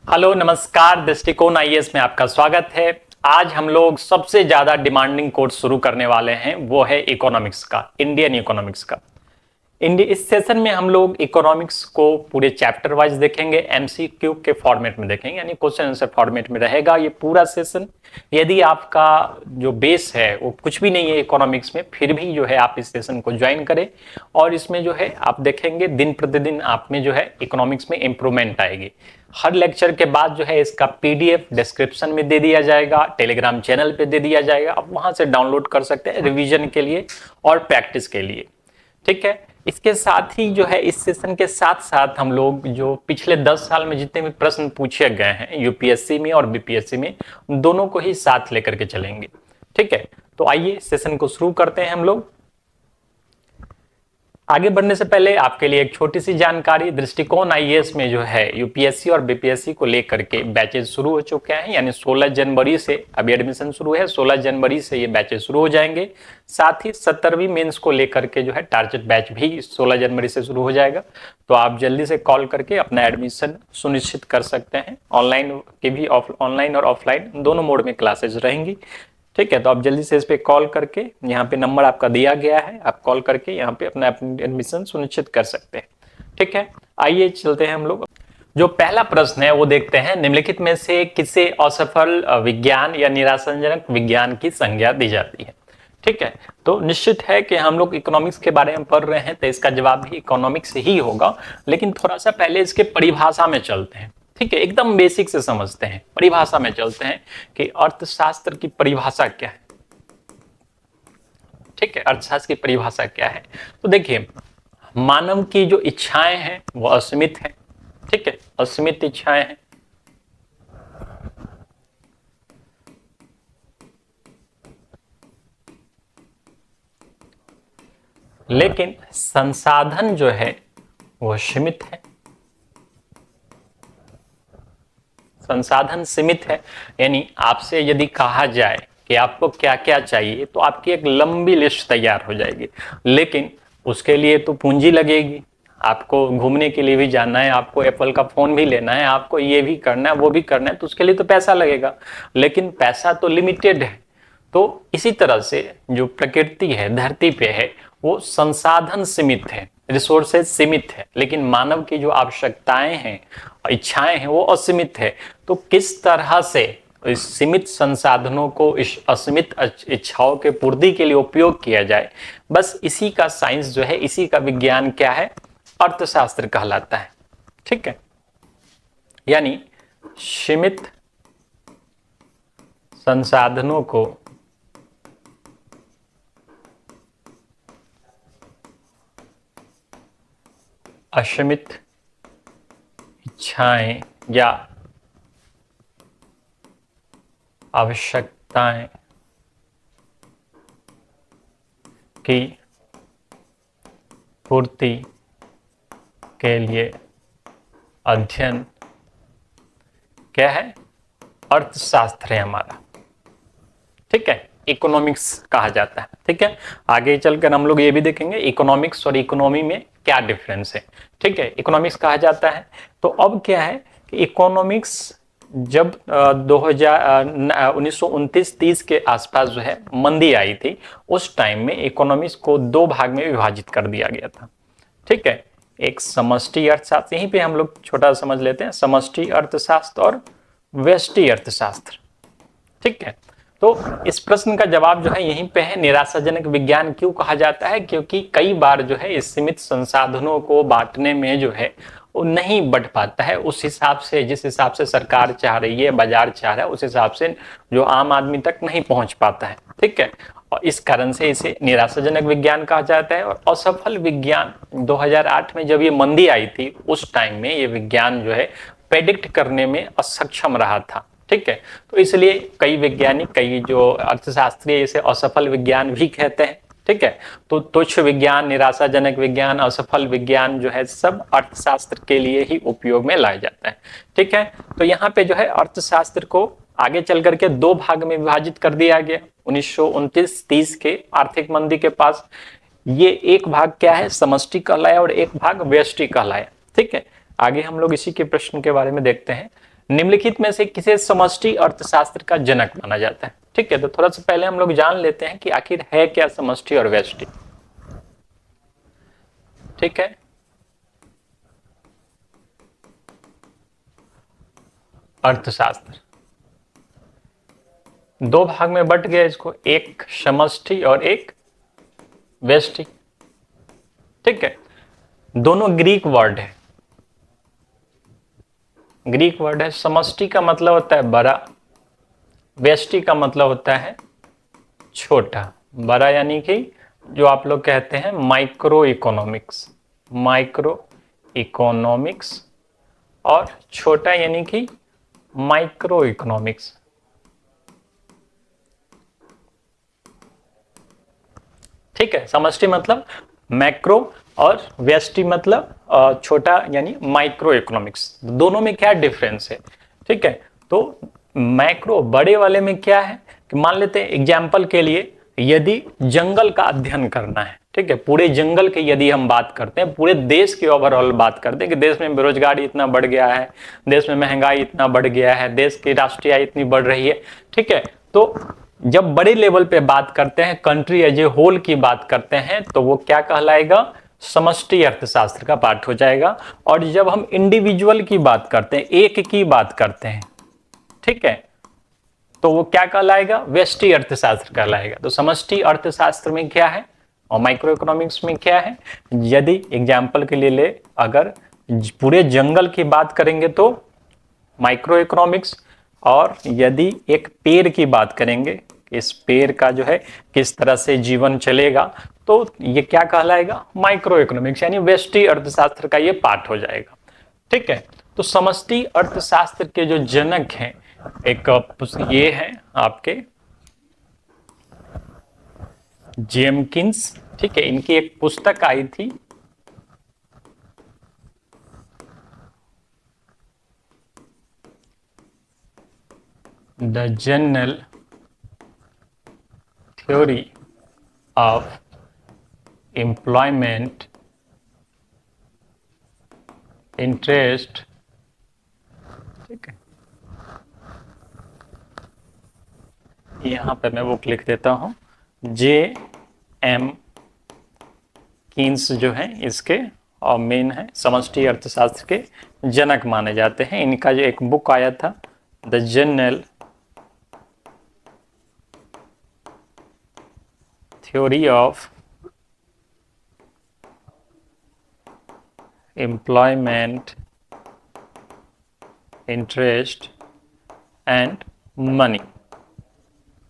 Hello नमस्कार, दृष्टिकोण IAS में आपका स्वागत है। आज हम लोग सबसे ज्यादा डिमांडिंग कोर्स शुरू करने वाले हैं, वो है इकोनॉमिक्स का, इंडियन इकोनॉमिक्स का। इस सेशन में हम लोग इकोनॉमिक्स को पूरे चैप्टर वाइज देखेंगे, एमसीक्यू के फॉर्मेट में देखेंगे, यानी क्वेश्चन आंसर फॉर्मेट में रहेगा ये पूरा सेशन। यदि आपका जो बेस है वो कुछ भी नहीं है इकोनॉमिक्स में, फिर भी जो है आप इस सेशन को ज्वाइन करें और इसमें जो है आप देखेंगे दिन प्रतिदिन आप में जो है इकोनॉमिक्स में इंप्रूवमेंट आएगी। हर लेक्चर के बाद जो है इसका पीडीएफ डिस्क्रिप्शन में दे दिया जाएगा, टेलीग्राम चैनल पे दे दिया जाएगा, आप वहां से डाउनलोड कर सकते हैं रिवीजन के लिए और प्रैक्टिस के लिए। ठीक है, इसके साथ ही जो है इस सेशन के साथ साथ हम लोग जो पिछले 10 साल में जितने भी प्रश्न पूछे गए हैं यूपीएससी में और बीपीएससी में, दोनों को ही साथ लेकर के चलेंगे। ठीक है, तो आइए सेशन को शुरू करते हैं हम लोग। आगे बढ़ने से पहले आपके लिए एक छोटी सी जानकारी, दृष्टिकोण आईएएस में जो है यूपीएससी और बीपीएससी को लेकर के बैचेज शुरू हो चुके हैं, यानी 16 जनवरी से अभी एडमिशन शुरू है, 16 जनवरी से ये बैचेज शुरू हो जाएंगे। साथ ही 17वीं मेंस को लेकर के जो है टारगेट बैच भी 16 जनवरी से शुरू हो जाएगा। तो आप जल्दी से कॉल करके अपना एडमिशन सुनिश्चित कर सकते हैं। ऑनलाइन की भी ऑनलाइन और ऑफलाइन दोनों मोड में क्लासेज रहेंगी। ठीक है, तो आप जल्दी से इस पे कॉल करके, यहाँ पे नंबर आपका दिया गया है, आप कॉल करके यहाँ पे अपना एडमिशन सुनिश्चित कर सकते हैं। ठीक है, आइए चलते हैं हम लोग। जो पहला प्रश्न है वो देखते हैं, निम्नलिखित में से किसे असफल विज्ञान या निराशाजनक विज्ञान की संज्ञा दी जाती है। ठीक है, तो निश्चित है कि हम लोग इकोनॉमिक्स के बारे में पढ़ रहे हैं तो इसका जवाब भी इकोनॉमिक्स ही होगा, लेकिन थोड़ा सा पहले इसके परिभाषा में चलते हैं। ठीक है, एकदम बेसिक से समझते हैं, परिभाषा में चलते हैं कि अर्थशास्त्र की परिभाषा क्या है। ठीक है, अर्थशास्त्र की परिभाषा क्या है, तो देखिए मानव की जो इच्छाएं हैं वो असीमित है। ठीक है, असीमित इच्छाएं हैं। लेकिन संसाधन जो है वो सीमित है, संसाधन सीमित है। यानी आपसे यदि कहा जाए कि आपको क्या क्या चाहिए तो आपकी एक लंबी लिस्ट तैयार हो जाएगी, लेकिन उसके लिए तो पूंजी लगेगी। आपको घूमने के लिए भी जाना है, आपको एप्पल का फोन भी लेना है, आपको ये भी करना है वो भी करना है, तो उसके लिए तो पैसा लगेगा, लेकिन पैसा तो लिमिटेड है। तो इसी तरह से जो प्रकृति है, धरती पे है, वो संसाधन सीमित है, रिसोर्सेज सीमित है, लेकिन मानव की जो आवश्यकताएं हैं, इच्छाएं हैं, वो असीमित है। तो किस तरह से इस सीमित संसाधनों को इस असीमित इच्छाओं के पूर्ति के लिए उपयोग किया जाए, बस इसी का साइंस जो है, इसी का विज्ञान क्या है, अर्थशास्त्र कहलाता है। ठीक है, यानी सीमित संसाधनों को असीमित इच्छाएं या आवश्यकताएं की पूर्ति के लिए अध्ययन क्या है, अर्थशास्त्र है हमारा। ठीक है, इकोनॉमिक्स कहा जाता है। ठीक है, आगे चलकर हम लोग ये भी देखेंगे इकोनॉमिक्स और इकोनॉमी में क्या डिफरेंस है। ठीक है, इकोनॉमिक्स कहा जाता है। तो अब क्या है कि इकोनॉमिक्स जब 1929-30 के आसपास जो है मंदी आई थी, उस टाइम में इकोनॉमिक्स को दो भाग में विभाजित कर दिया गया था। ठीक है, एक समष्टि अर्थशास्त्र, यहीं पे हम लोग छोटा समझ लेते हैं, समष्टि अर्थशास्त्र और व्यष्टि अर्थशास्त्र। ठीक है, तो इस प्रश्न का जवाब जो है यहीं पे है। निराशाजनक विज्ञान क्यों कहा जाता है, क्योंकि कई बार जो है इस सीमित संसाधनों को बांटने में जो है वो नहीं बढ़ पाता है उस हिसाब से, जिस हिसाब से सरकार चाह रही है, बाजार चाह रहा है, उस हिसाब से जो आम आदमी तक नहीं पहुंच पाता है। ठीक है, और इस कारण से इसे निराशाजनक विज्ञान कहा जाता है। और असफल विज्ञान 2008 में जब ये मंदी आई थी, उस टाइम में ये विज्ञान जो है प्रेडिक्ट करने में असक्षम रहा था। ठीक है, तो इसलिए कई वैज्ञानिक, कई जो अर्थशास्त्री इसे असफल विज्ञान भी कहते हैं। ठीक है, तो तुच्छ विज्ञान, निराशाजनक विज्ञान, असफल विज्ञान जो है सब अर्थशास्त्र के लिए ही उपयोग में लाया जाता है। ठीक है, तो यहाँ पे जो है अर्थशास्त्र को आगे चल करके दो भाग में विभाजित कर दिया गया 1929-30 के आर्थिक मंदी के पास। ये एक भाग क्या है, समष्टि कहलाया, और एक भाग व्यष्टि कहलाया। ठीक है, आगे हम लोग इसी के प्रश्न के बारे में देखते हैं। निम्नलिखित में से किसे समष्टि अर्थशास्त्र का जनक माना जाता है? ठीक है, तो थोड़ा सा पहले हम लोग जान लेते हैं कि आखिर है क्या समष्टि और व्यष्टि। ठीक है, अर्थशास्त्र दो भाग में बट गया इसको, एक समष्टि और एक व्यष्टि। ठीक है, दोनों ग्रीक वर्ड है, ग्रीक वर्ड है। समष्टि का मतलब होता है बड़ा, व्यष्टि का मतलब होता है छोटा। बड़ा यानी कि जो आप लोग कहते हैं माइक्रो इकोनॉमिक्स, माइक्रो इकोनॉमिक्स, और छोटा यानी कि माइक्रो इकोनॉमिक्स। ठीक है, समष्टि मतलब मैक्रो और व्यष्टि मतलब छोटा यानी माइक्रो इकोनॉमिक्स। दोनों में क्या डिफरेंस है? ठीक है, तो मैक्रो बड़े वाले में क्या है कि मान लेते हैं एग्जाम्पल के लिए, यदि जंगल का अध्ययन करना है, ठीक है, पूरे जंगल की यदि हम बात करते हैं, पूरे देश की ओवरऑल बात करते हैं कि देश में बेरोजगारी इतना बढ़ गया है, देश में महंगाई इतना बढ़ गया है, देश की राष्ट्रीय आय इतनी बढ़ रही है। ठीक है, तो जब बड़े लेवल पे बात करते हैं, कंट्री एज ए होल की बात करते हैं, तो वो क्या कहलाएगा? समष्टि अर्थशास्त्र का पार्ट हो जाएगा। और जब हम इंडिविजुअल की बात करते हैं, एक की बात करते हैं, ठीक है, तो वो क्या कहलाएगा? व्यष्टि अर्थशास्त्र कहलाएगा। तो समष्टि अर्थशास्त्र में क्या है और माइक्रो इकोनॉमिक्स में क्या है? यदि एग्जाम्पल के लिए ले, अगर पूरे जंगल की बात करेंगे तो माइक्रो इकोनॉमिक्स, और यदि एक पेड़ की बात करेंगे, इस पेड़ का जो है किस तरह से जीवन चलेगा, तो ये क्या कहलाएगा? माइक्रो इकोनॉमिक्स, यानी व्यष्टि अर्थशास्त्र का ये पार्ट हो जाएगा। ठीक है, तो समष्टि अर्थशास्त्र के जो जनक हैं, एक ये है आपके जेमकिंस। ठीक है, इनकी एक पुस्तक आई थी, the general theory of employment interest. ठीक है, यहां पे मैं बुक लिख देता हूं, जे एम कीन्स जो है इसके और मेन है समष्टि अर्थशास्त्र के जनक माने जाते हैं। इनका जो एक बुक आया था, the general theory of employment interest and money.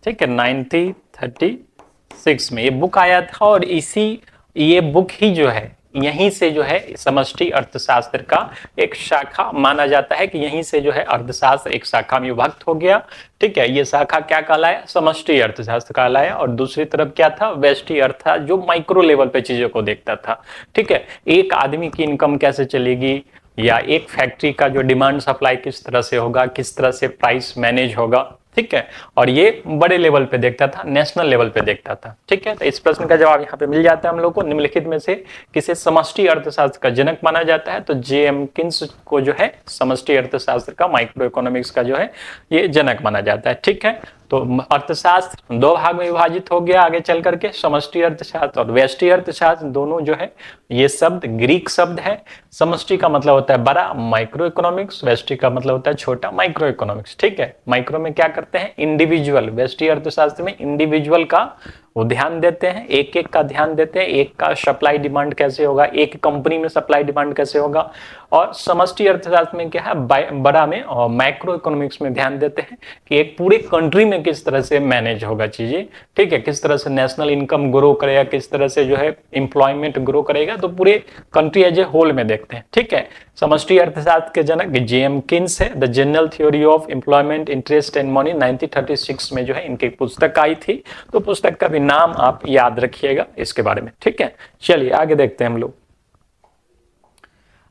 ठीक है, 1936 में ये बुक आया था, और ये बुक ही जो है, यहीं से जो है समष्टि अर्थशास्त्र का एक शाखा माना जाता है कि यहीं से जो है अर्थशास्त्र एक शाखा में विभक्त हो गया। ठीक है, ये शाखा क्या कहलाया? समष्टि अर्थशास्त्र कहलाया। और दूसरी तरफ क्या था? व्यष्टि अर्थ, जो माइक्रो लेवल पे चीजों को देखता था। ठीक है, एक आदमी की इनकम कैसे चलेगी, या एक फैक्ट्री का जो डिमांड सप्लाई किस तरह से होगा, किस तरह से प्राइस मैनेज होगा। ठीक है, और ये बड़े लेवल पे देखता था, नेशनल लेवल पे देखता था। ठीक है, तो इस प्रश्न का जवाब यहाँ पे मिल जाता है हम लोग को। निम्नलिखित में से किसे समष्टि अर्थशास्त्र का जनक माना जाता है? तो जे एम किन्स को जो है समष्टि अर्थशास्त्र का, माइक्रो इकोनॉमिक्स का जो है ये जनक माना जाता है। ठीक है, तो अर्थशास्त्र दो भाग में विभाजित हो गया आगे चल करके, समष्टि अर्थशास्त्र और व्यष्टि अर्थशास्त्र। दोनों जो है ये शब्द ग्रीक शब्द है। समष्टि का मतलब होता है बड़ा, माइक्रो इकोनॉमिक्स। व्यष्टि का मतलब होता है छोटा, माइक्रो इकोनॉमिक्स। ठीक है, माइक्रो में क्या करते हैं? इंडिविजुअल। व्यष्टि अर्थशास्त्र में इंडिविजुअल का वो ध्यान देते हैं, एक एक का ध्यान देते हैं, एक का सप्लाई डिमांड कैसे होगा, एक कंपनी में सप्लाई डिमांड कैसे होगा। और समष्टि अर्थशास्त्र में क्या है? बड़ा में और माइक्रो इकोनॉमिक्स में ध्यान देते हैं कि एक पूरे कंट्री में किस तरह से मैनेज होगा चीजें। ठीक है, किस तरह से नेशनल इनकम ग्रो करेगा, किस तरह से जो है एम्प्लॉयमेंट ग्रो करेगा, तो पूरे कंट्री एज ए होल में देखते हैं। ठीक है, समष्टि अर्थशास्त्र के जनक जे एम किन्स है। The general theory of employment interest and money 1936 में जो है इनकी पुस्तक आई थी। तो पुस्तक का भी नाम आप याद रखिएगा इसके बारे में। ठीक है, चलिए आगे देखते हैं हम लोग।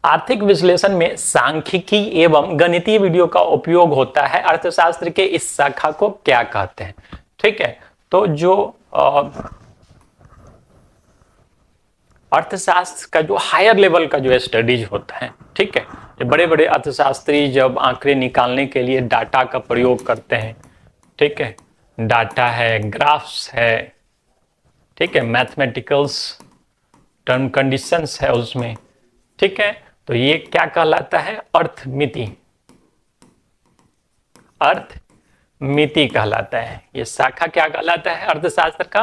आर्थिक विश्लेषण में सांख्यिकी एवं गणितीय विधियों का उपयोग होता है। अर्थशास्त्र के इस शाखा को क्या कहते हैं? ठीक है, तो जो अर्थशास्त्र का जो हायर लेवल का जो स्टडीज होता है, ठीक है, ये बड़े बड़े अर्थशास्त्री जब आंकड़े निकालने के लिए डाटा का प्रयोग करते हैं, ठीक है, डाटा है, ग्राफ्स है, ठीक है, मैथमेटिकल्स टर्म कंडीशंस है उसमें, ठीक है, तो ये क्या कहलाता है, अर्थमिति, अर्थमिति कहलाता है। ये शाखा क्या कहलाता है अर्थशास्त्र का,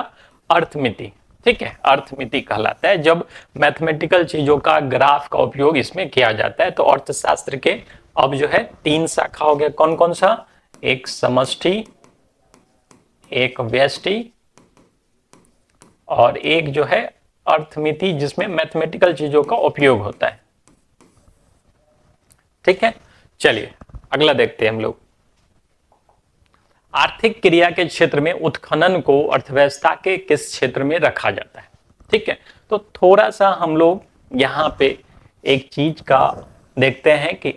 अर्थमिति, ठीक है, अर्थमिति कहलाता है। जब मैथमेटिकल चीजों का, ग्राफ का उपयोग इसमें किया जाता है तो अर्थशास्त्र के अब जो है 3 शाखा हो गया। कौन कौन सा, एक समष्टि, एक व्यष्टि और एक जो है अर्थमिति, जिसमें मैथमेटिकल चीजों का उपयोग होता है, ठीक है। चलिए अगला देखते हैं हम लोग। आर्थिक क्रिया के क्षेत्र में उत्खनन को अर्थव्यवस्था के किस क्षेत्र में रखा जाता है, ठीक है। तो थोड़ा सा हम लोग यहाँ पे एक चीज का देखते हैं कि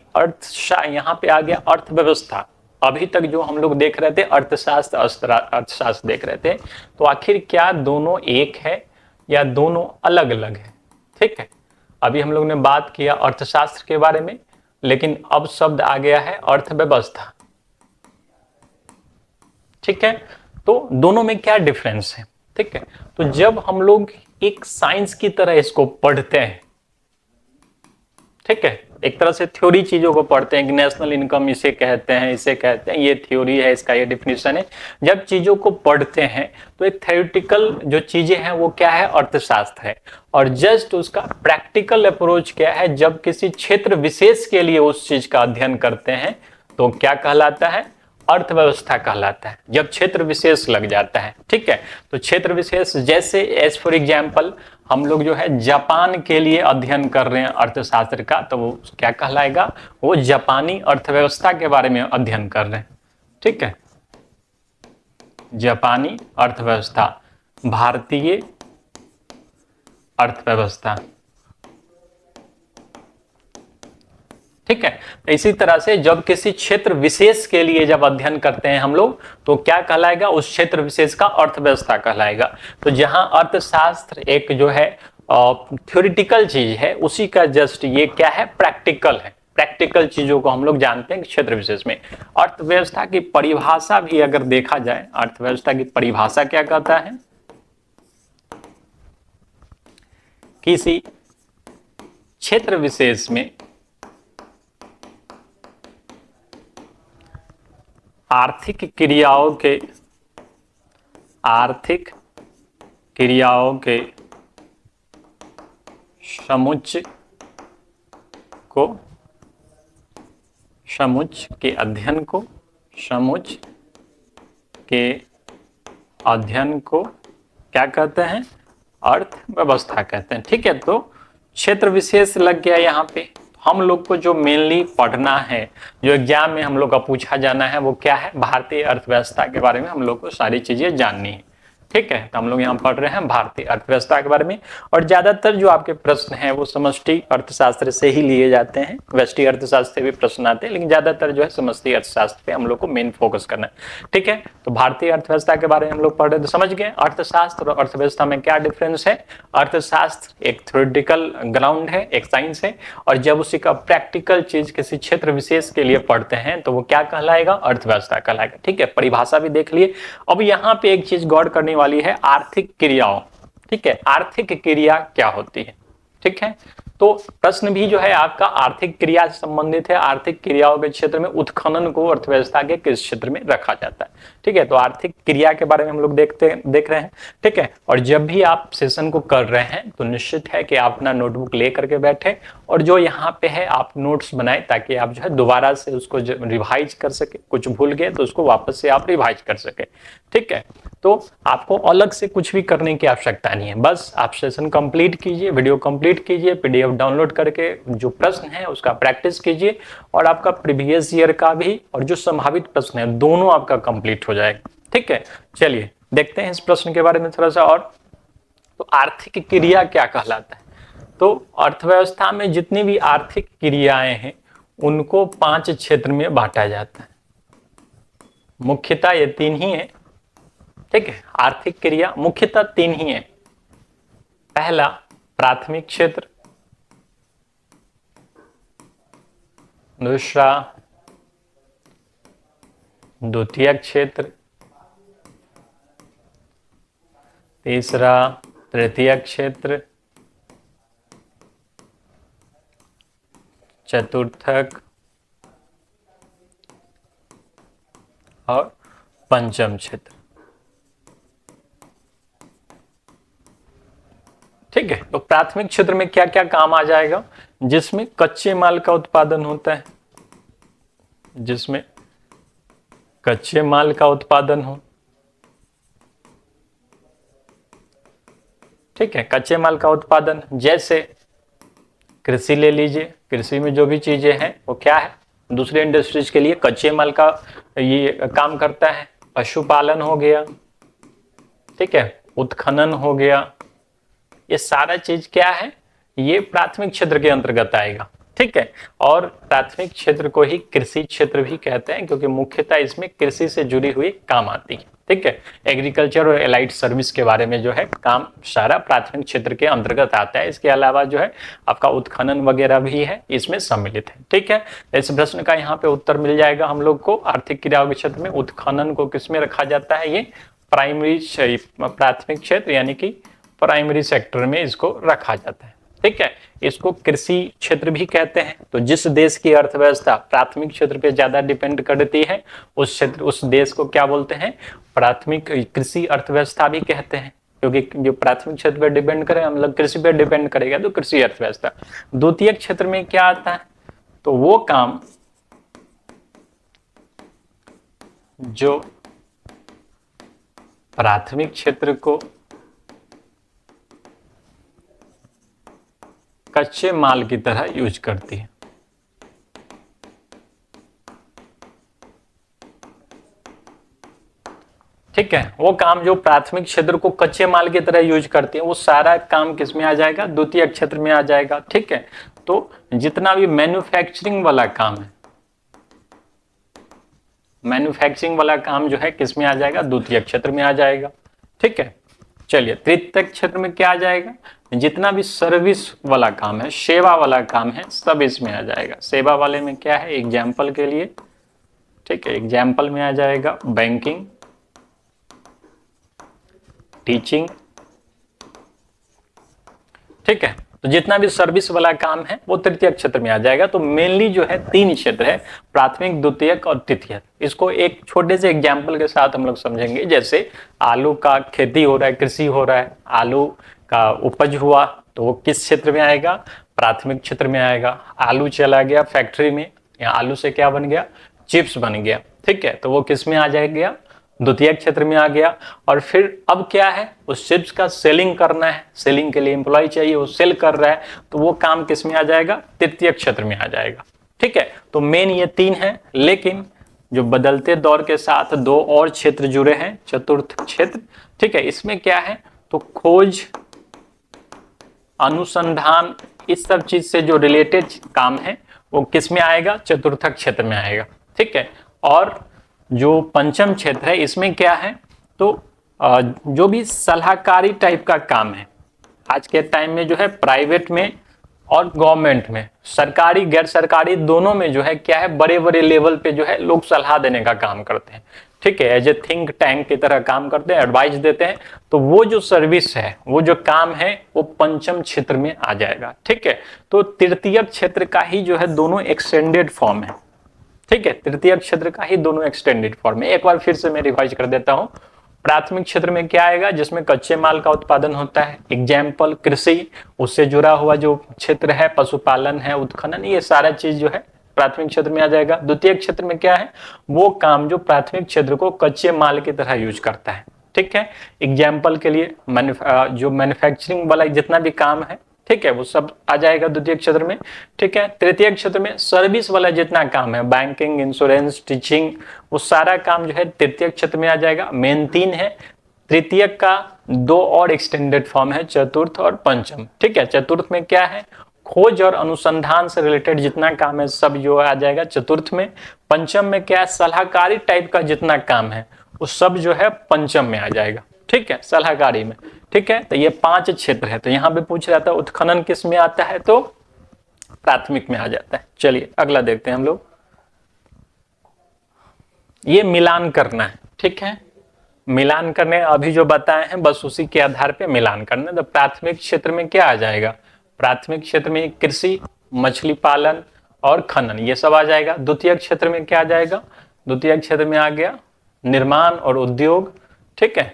यहाँ पे आ गया अर्थव्यवस्था। अभी तक जो हम लोग देख रहे थे अर्थशास्त्र, अर्थशास्त्र देख रहे थे, तो आखिर क्या दोनों एक है या दोनों अलग अलग है, ठीक है। अभी हम लोग ने बात किया अर्थशास्त्र के बारे में, लेकिन अब शब्द आ गया है अर्थव्यवस्था, ठीक है। तो दोनों में क्या डिफरेंस है, ठीक है। तो जब हम लोग एक साइंस की तरह इसको पढ़ते हैं, ठीक है, एक तरह से थ्योरी चीजों को पढ़ते हैं कि नेशनल इनकम इसे कहते हैं, इसे कहते हैं, ये थ्योरी है, इसका ये डिफिनेशन है। जब चीजों को पढ़ते हैं तो एक थ्योरेटिकल जो चीजें हैं वो क्या है, अर्थशास्त्र है। और जस्ट उसका प्रैक्टिकल अप्रोच क्या है, जब किसी क्षेत्र विशेष के लिए उस चीज का अध्ययन करते हैं तो क्या कहलाता है, अर्थव्यवस्था कहलाता है, जब क्षेत्र विशेष लग जाता है, ठीक है। तो क्षेत्र विशेष जैसे एज फॉर एग्जाम्पल हम लोग जो है जापान के लिए अध्ययन कर रहे हैं अर्थशास्त्र का, तो वो क्या कहलाएगा, वो जापानी अर्थव्यवस्था के बारे में अध्ययन कर रहे हैं, ठीक है। जापानी अर्थव्यवस्था, भारतीय अर्थव्यवस्था, ठीक है। तो इसी तरह से जब किसी क्षेत्र विशेष के लिए जब अध्ययन करते हैं हम लोग तो क्या कहलाएगा, उस क्षेत्र विशेष का अर्थव्यवस्था कहलाएगा। तो जहां अर्थशास्त्र एक जो है थ्योरेटिकल चीज है, उसी का जस्ट ये क्या है, प्रैक्टिकल है। प्रैक्टिकल चीजों को हम लोग जानते हैं क्षेत्र विशेष में। अर्थव्यवस्था की परिभाषा भी अगर देखा जाए, अर्थव्यवस्था की परिभाषा क्या कहता है, किसी क्षेत्र विशेष में आर्थिक क्रियाओं के समुच्चय के अध्ययन को क्या कहते हैं, अर्थव्यवस्था कहते हैं, ठीक है। तो क्षेत्र विशेष लग गया यहाँ पे। हम लोग को जो मेनली पढ़ना है, जो एग्जाम में हम लोग का पूछा जाना है, वो क्या है, भारतीय अर्थव्यवस्था के बारे में हम लोग को सारी चीजें जाननी है, ठीक है। तो हम लोग यहाँ पढ़ रहे हैं भारतीय अर्थव्यवस्था के बारे में। और ज्यादातर जो आपके प्रश्न हैं वो समष्टि अर्थशास्त्र से ही लिए जाते हैं, व्यष्टि अर्थशास्त्र से भी प्रश्न आते हैं, लेकिन ज्यादातर जो है समष्टि अर्थशास्त्र पे हम लोग को मेन फोकस करना है, ठीक है। तो भारतीय अर्थव्यवस्था के बारे में हम लोग पढ़ रहे, तो समझ गए अर्थशास्त्र और अर्थव्यवस्था में क्या डिफरेंस है। अर्थशास्त्र एक थ्योरेटिकल ग्राउंड है, एक साइंस है, और जब उसी का प्रैक्टिकल चीज किसी क्षेत्र विशेष के लिए पढ़ते हैं तो वो क्या कहलाएगा, अर्थव्यवस्था कहलाएगा, ठीक है। परिभाषा भी देख लिए। अब यहाँ पे एक चीज गौर करने वाली है, आर्थिक क्रियाओं, ठीक है। आर्थिक क्रिया क्या होती है, ठीक है। तो प्रश्न भी जो है आपका आर्थिक क्रिया से संबंधित है। आर्थिक क्रियाओं के क्षेत्र में उत्खनन को अर्थव्यवस्था के किस क्षेत्र में रखा जाता है, ठीक है। तो आर्थिक क्रिया के बारे में हम लोग देख रहे हैं, ठीक है। और जब भी आप सेशन को कर रहे हैं तो निश्चित है कि आप अपना नोटबुक ले करके बैठे और जो यहाँ पे है आप नोट्स बनाए, ताकि आप जो है दोबारा से उसको रिवाइज कर सके। कुछ भूल गए तो उसको वापस से आप रिवाइज कर सके, ठीक है। तो आपको अलग से कुछ भी करने की आवश्यकता नहीं है, बस आप सेशन कंप्लीट कीजिए, वीडियो कंप्लीट कीजिए, पीडीएफ डाउनलोड करके जो प्रश्न है उसका प्रैक्टिस कीजिए, और आपका प्रीवियस ईयर का भी और जो संभावित प्रश्न है दोनों आपका कंप्लीट हो जाएगा, ठीक है। चलिए देखते हैं इस प्रश्न के बारे में थोड़ा सा और। तो आर्थिक क्रिया क्या कहलाता है, तो अर्थव्यवस्था में जितनी भी आर्थिक क्रियाएं हैं उनको 5 क्षेत्र में बांटा जाता है। मुख्यतः ये 3 ही है, ठीक है। आर्थिक क्रिया मुख्यतः 3 ही है। पहला प्राथमिक क्षेत्र, दूसरा द्वितीयक क्षेत्र, तीसरा तृतीयक क्षेत्र, चतुर्थक और पंचम क्षेत्र। ठीक है, तो प्राथमिक क्षेत्र में क्या क्या काम आ जाएगा? जिसमें कच्चे माल का उत्पादन होता है, जिसमें कच्चे माल का उत्पादन हो। ठीक है, कच्चे माल का उत्पादन, जैसे कृषि ले लीजिए, कृषि में जो भी चीजें हैं वो क्या है, दूसरे इंडस्ट्रीज के लिए कच्चे माल का ये काम करता है। पशुपालन हो गया, ठीक है, उत्खनन हो गया, ये सारा चीज क्या है, ये प्राथमिक क्षेत्र के अंतर्गत आएगा। ठीक है, और प्राथमिक क्षेत्र को ही कृषि क्षेत्र भी कहते हैं, क्योंकि मुख्यतः इसमें कृषि से जुड़ी हुई काम आती है। ठीक है, एग्रीकल्चर और एलाइड सर्विस के बारे में जो है काम सारा प्राथमिक क्षेत्र के अंतर्गत आता है। इसके अलावा जो है आपका उत्खनन वगैरह भी है, इसमें सम्मिलित है। ठीक है, इस प्रश्न का यहाँ पे उत्तर मिल जाएगा हम लोग को। आर्थिक क्रियाओं के क्षेत्र में उत्खनन को किसमें रखा जाता है, ये प्राइमरी प्राथमिक क्षेत्र यानी कि प्राइमरी सेक्टर में इसको रखा जाता है। ठीक है, इसको कृषि क्षेत्र भी कहते हैं। तो जिस देश की अर्थव्यवस्था प्राथमिक क्षेत्र पे ज्यादा डिपेंड करती है, उस क्षेत्र, उस देश को क्या बोलते हैं, प्राथमिक कृषि अर्थव्यवस्था भी कहते हैं। क्योंकि जो प्राथमिक क्षेत्र पे डिपेंड करे, मतलब कृषि पे डिपेंड करेगा, तो कृषि अर्थव्यवस्था। द्वितीय क्षेत्र में क्या आता है, तो वो काम जो प्राथमिक क्षेत्र को कच्चे माल की तरह यूज करती है। ठीक है, वो काम जो प्राथमिक क्षेत्र को कच्चे माल की तरह यूज करती है, वो सारा काम किस में आ जाएगा, द्वितीय क्षेत्र में आ जाएगा। ठीक है, तो जितना भी मैन्युफैक्चरिंग वाला काम है, मैन्युफैक्चरिंग वाला काम जो है किस में आ जाएगा, द्वितीय क्षेत्र में आ जाएगा। ठीक है, चलिए तृतीय क्षेत्र में क्या आ जाएगा, जितना भी सर्विस वाला काम है, सेवा वाला काम है, सब इसमें आ जाएगा। सेवा वाले में क्या है, एग्जाम्पल के लिए, ठीक है, एग्जाम्पल में आ जाएगा बैंकिंग, टीचिंग। ठीक है, तो जितना भी सर्विस वाला काम है वो तृतीय क्षेत्र में आ जाएगा। तो मेनली जो है 3 क्षेत्र है, प्राथमिक, द्वितीयक और तृतीयक। इसको एक छोटे से एग्जाम्पल के साथ हम लोग समझेंगे। जैसे आलू का खेती हो रहा है, कृषि हो रहा है, आलू का उपज हुआ, तो वो किस क्षेत्र में आएगा, प्राथमिक क्षेत्र में आएगा। आलू चला गया फैक्ट्री में, या आलू से क्या बन गया, चिप्स बन गया। ठीक है, तो वो किस में आ जाएगा, द्वितीय क्षेत्र में आ गया। और फिर अब क्या है, उस चिप्स का सेलिंग करना है, सेलिंग के लिए एम्प्लॉय चाहिए, वो सेल कर रहा है, तो वो काम किस में आ जाएगा, तृतीय क्षेत्र में आ जाएगा। ठीक है, तो मेन ये 3 है, लेकिन जो बदलते दौर के साथ 2 और क्षेत्र जुड़े हैं, चतुर्थ क्षेत्र। ठीक है, इसमें क्या है, तो खोज, अनुसंधान, इस सब चीज से जो रिलेटेड काम है वो किस में आएगा, चतुर्थ क्षेत्र में आएगा। ठीक है, और जो पंचम क्षेत्र है, इसमें क्या है, तो जो भी सलाहकारी टाइप का काम है, आज के टाइम में जो है प्राइवेट में और गवर्नमेंट में, सरकारी गैर सरकारी दोनों में जो है क्या है, बड़े बड़े लेवल पे जो है लोग सलाह देने का काम करते हैं। ठीक है, एज ए थिंक टैंक की तरह काम करते हैं, एडवाइस देते हैं। तो वो जो सर्विस है, वो जो काम है, वो पंचम क्षेत्र में आ जाएगा। ठीक है, तो तृतीय क्षेत्र का ही जो है दोनों एक्सटेंडेड फॉर्म है। ठीक है, तृतीय क्षेत्र का ही दोनों एक्सटेंडेड फॉर्म है। एक बार फिर से मैं रिवाइज कर देता हूं। प्राथमिक क्षेत्र में क्या आएगा, जिसमें कच्चे माल का उत्पादन होता है, एग्जाम्पल कृषि, उससे जुड़ा हुआ जो क्षेत्र है, पशुपालन है, उत्खनन, ये सारा चीज जो है प्राथमिक क्षेत्र में आ जाएगा। द्वितीय क्षेत्र में क्या है, वो काम जो प्राथमिक क्षेत्र को कच्चे माल की तरह यूज करता है। ठीक है, एग्जाम्पल के लिए जो मैन्युफैक्चरिंग वाला जितना भी काम है, ठीक है, वो सब आ जाएगा द्वितीय क्षेत्र में। ठीक है, तृतीय क्षेत्र में सर्विस वाला जितना काम है, बैंकिंग, इंश्योरेंस, टीचिंग, वो सारा काम जो है तृतीय क्षेत्र में आ जाएगा। मेन 3 है, तृतीय का 2 और एक्सटेंडेड फॉर्म है, चतुर्थ और पंचम। ठीक है, चतुर्थ में क्या है, खोज और अनुसंधान से रिलेटेड जितना काम है सब जो आ जाएगा चतुर्थ में। पंचम में क्या है, सलाहकारी टाइप का जितना काम है वो सब जो है पंचम में आ जाएगा। ठीक है, सलाहकारी में। ठीक है, तो ये 5 क्षेत्र है। तो यहाँ पे पूछ रहा था उत्खनन किस में आता है, तो प्राथमिक में आ जाता है। चलिए अगला देखते हैं हम लोग। ये मिलान करना है। ठीक है, मिलान करने अभी जो बताए हैं बस उसी के आधार पे मिलान करना। तो प्राथमिक क्षेत्र में क्या आ जाएगा, प्राथमिक क्षेत्र में कृषि, मछली पालन और खनन, ये सब आ जाएगा। द्वितीय क्षेत्र में क्या आ जाएगा, द्वितीय क्षेत्र में आ गया निर्माण और उद्योग। ठीक है,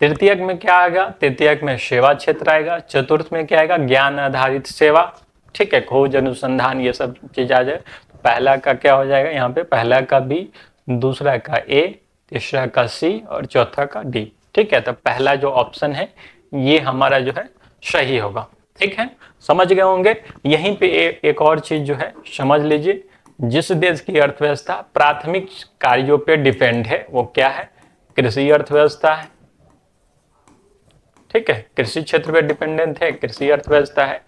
तृतीयक में क्या आएगा, तृतीयक में सेवा क्षेत्र आएगा। चतुर्थ में क्या आएगा, ज्ञान आधारित सेवा। ठीक है, खोज अनुसंधान ये सब चीज आ जाए। तो पहला का क्या हो जाएगा, यहाँ पे पहला का बी, दूसरा का ए, तीसरा का सी और चौथा का डी। ठीक है, तो पहला जो ऑप्शन है ये हमारा जो है सही होगा। ठीक है, समझ गए होंगे। यहीं पे एक और चीज जो है समझ लीजिए, जिस देश की अर्थव्यवस्था प्राथमिक कार्यों पे डिपेंड है वो क्या है, कृषि अर्थव्यवस्था है। ठीक है, कृषि क्षेत्र पे डिपेंडेंट है, कृषि अर्थव्यवस्था है।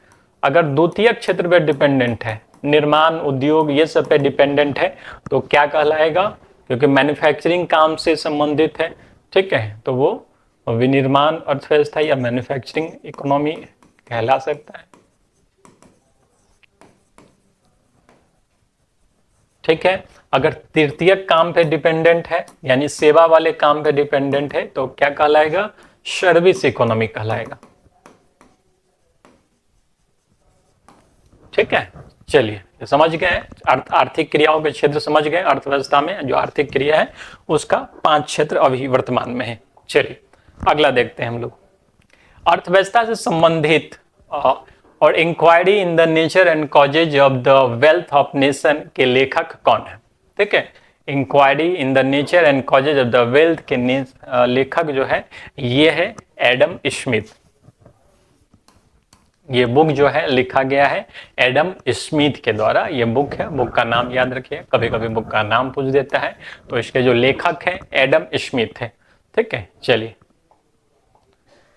अगर द्वितीय क्षेत्र पे डिपेंडेंट है, निर्माण उद्योग ये सब पे डिपेंडेंट है, तो क्या कहलाएगा, क्योंकि मैन्युफैक्चरिंग काम से संबंधित है। ठीक है, तो वो विनिर्माण अर्थव्यवस्था या मैन्युफैक्चरिंग इकोनॉमी कहला सकता है। ठीक है, अगर तृतीय काम पे डिपेंडेंट है यानी सेवा वाले काम पे डिपेंडेंट है तो क्या कहलाएगा, सर्विस इकोनॉमी कहलाएगा। ठीक है, चलिए समझ गए, आर्थिक क्रियाओं के क्षेत्र समझ गए। अर्थव्यवस्था में जो आर्थिक क्रिया है उसका 5 क्षेत्र अभी वर्तमान में है। चलिए अगला देखते हैं हम लोग। अर्थव्यवस्था से संबंधित और inquiry in the nature and causes of the wealth of nation के लेखक कौन है। ठीक है, inquiry in the nature and causes of the wealth के लेखक जो है ये है एडम स्मिथ। ये बुक जो है लिखा गया है एडम स्मिथ के द्वारा। ये बुक है, बुक का नाम याद रखिए, कभी कभी बुक का नाम पूछ देता है। तो इसके जो लेखक है एडम स्मिथ है। ठीक है, चलिए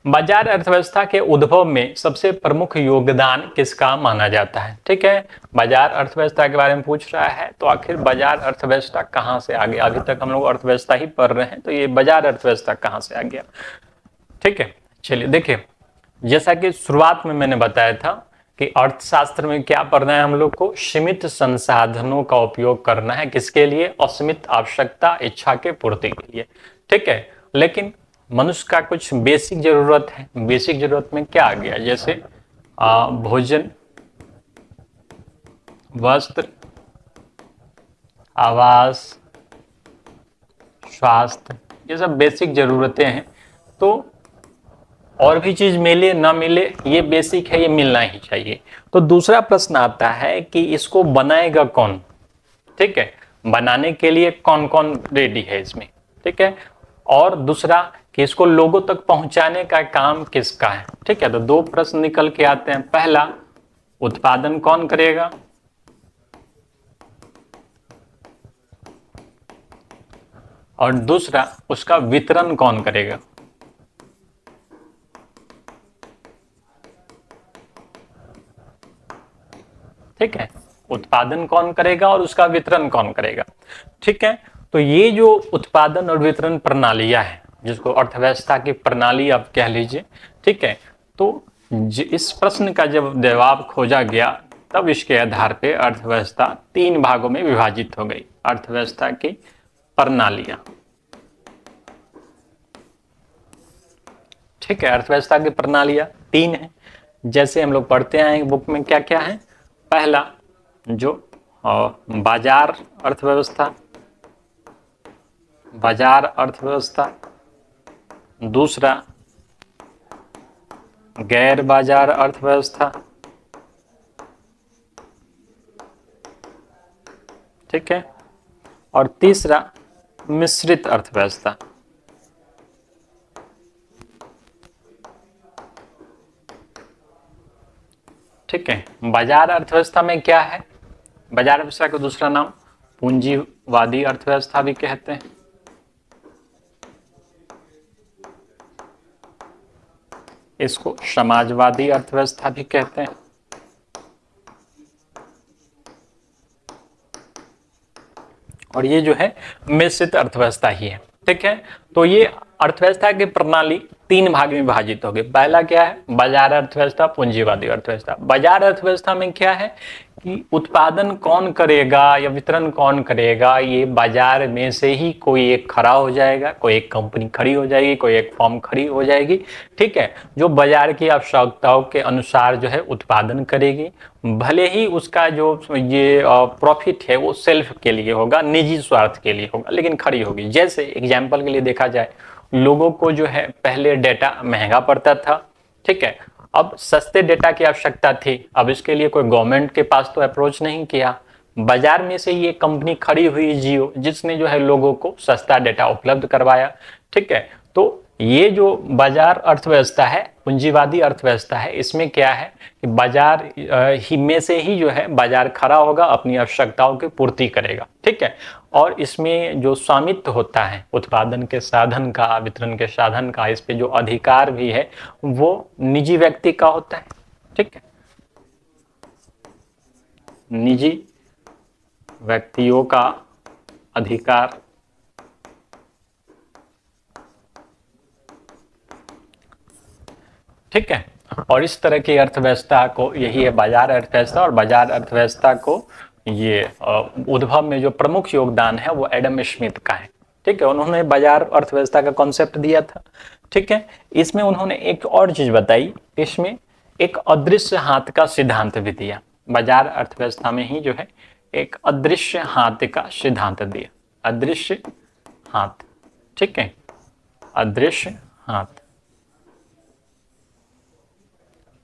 बाजार अर्थव्यवस्था के उद्भव में सबसे प्रमुख योगदान किसका माना जाता है। ठीक है, बाजार अर्थव्यवस्था के बारे में पूछ रहा है, तो आखिर बाजार अर्थव्यवस्था कहां से आ गया। अभी तक हम लोग अर्थव्यवस्था ही पढ़ रहे हैं, तो ये बाजार अर्थव्यवस्था कहां से आ गया। ठीक है, चलिए देखिए, जैसा कि शुरुआत में मैंने बताया था कि अर्थशास्त्र में क्या पढ़ना है हम लोग को, सीमित संसाधनों का उपयोग करना है, किसके लिए, असीमित आवश्यकता इच्छा के पूर्ति के लिए। ठीक है, लेकिन मनुष्य का कुछ बेसिक जरूरत है। बेसिक जरूरत में क्या आ गया, जैसे भोजन, वस्त्र, आवास, स्वास्थ्य, ये सब बेसिक जरूरतें हैं। तो और भी चीज मिले ना मिले, ये बेसिक है, ये मिलना ही चाहिए। तो दूसरा प्रश्न आता है कि इसको बनाएगा कौन। ठीक है, बनाने के लिए कौन कौन रेडी है इसमें। ठीक है, और दूसरा कि इसको लोगों तक पहुंचाने का काम किसका है। ठीक है, तो 2 प्रश्न निकल के आते हैं। पहला, उत्पादन कौन करेगा, और दूसरा उसका वितरण कौन करेगा। ठीक है, उत्पादन कौन करेगा और उसका वितरण कौन करेगा। ठीक है, तो ये जो उत्पादन और वितरण प्रणालियां है, जिसको अर्थव्यवस्था की प्रणाली आप कह लीजिए। ठीक है, तो इस प्रश्न का जब जवाब खोजा गया तब इसके आधार पे अर्थव्यवस्था 3 भागों में विभाजित हो गई। अर्थव्यवस्था की प्रणालियां, ठीक है, अर्थव्यवस्था की प्रणालियां 3 है। जैसे हम लोग पढ़ते आए बुक में क्या क्या है। पहला जो बाजार अर्थव्यवस्था, बाजार अर्थव्यवस्था। दूसरा गैर बाजार अर्थव्यवस्था। ठीक है, और तीसरा मिश्रित अर्थव्यवस्था। ठीक है, बाजार अर्थव्यवस्था में क्या है, बाजार अर्थव्यवस्था का दूसरा नाम पूंजीवादी अर्थव्यवस्था भी कहते हैं। इसको समाजवादी अर्थव्यवस्था भी कहते हैं। और ये जो है मिश्रित अर्थव्यवस्था ही है। ठीक है, तो ये अर्थव्यवस्था की प्रणाली तीन भाग में विभाजित होगी। पहला क्या है? बाजार अर्थव्यवस्था, पूंजीवादी अर्थव्यवस्था। बाजार अर्थव्यवस्था में क्या है कि उत्पादन कौन करेगा या वितरण कौन करेगा, ये बाजार में से ही कोई एक खड़ा हो जाएगा, कोई एक कंपनी खड़ी हो जाएगी, कोई एक फर्म खड़ी हो जाएगी, ठीक है, जो बाजार की आवश्यकताओं के अनुसार जो है उत्पादन करेगी। भले ही उसका जो ये प्रॉफिट है वो सेल्फ के लिए होगा, निजी स्वार्थ के लिए होगा, लेकिन खड़ी होगी। जैसे एग्जाम्पल के लिए देखा जाए, लोगों को जो है पहले डेटा महंगा पड़ता था, ठीक है, अब सस्ते डेटा की आवश्यकता थी। अब इसके लिए कोई गवर्नमेंट के पास तो अप्रोच नहीं किया, बाजार में से ये कंपनी खड़ी हुई जियो, जिसने जो है लोगों को सस्ता डेटा उपलब्ध करवाया, ठीक है। तो ये जो बाजार अर्थव्यवस्था है, पूंजीवादी अर्थव्यवस्था है, इसमें क्या है कि बाजार ही में से ही जो है बाजार खड़ा होगा, अपनी आवश्यकताओं की पूर्ति करेगा, ठीक है। और इसमें जो स्वामित्व होता है उत्पादन के साधन का, वितरण के साधन का, इस पे जो अधिकार भी है वो निजी व्यक्ति का होता है, ठीक है, निजी व्यक्तियों का अधिकार ठीक है। और इस तरह की अर्थव्यवस्था को, यही है बाजार अर्थव्यवस्था। और बाजार अर्थव्यवस्था को ये उद्भव में जो प्रमुख योगदान है वो एडम स्मिथ का है, ठीक है। उन्होंने बाजार अर्थव्यवस्था का कॉन्सेप्ट दिया था, ठीक है। इसमें उन्होंने एक और चीज बताई, इसमें एक अदृश्य हाथ का सिद्धांत भी दिया। बाजार अर्थव्यवस्था में ही जो है एक अदृश्य हाथ का सिद्धांत दिया, अदृश्य हाथ, ठीक है, अदृश्य हाथ।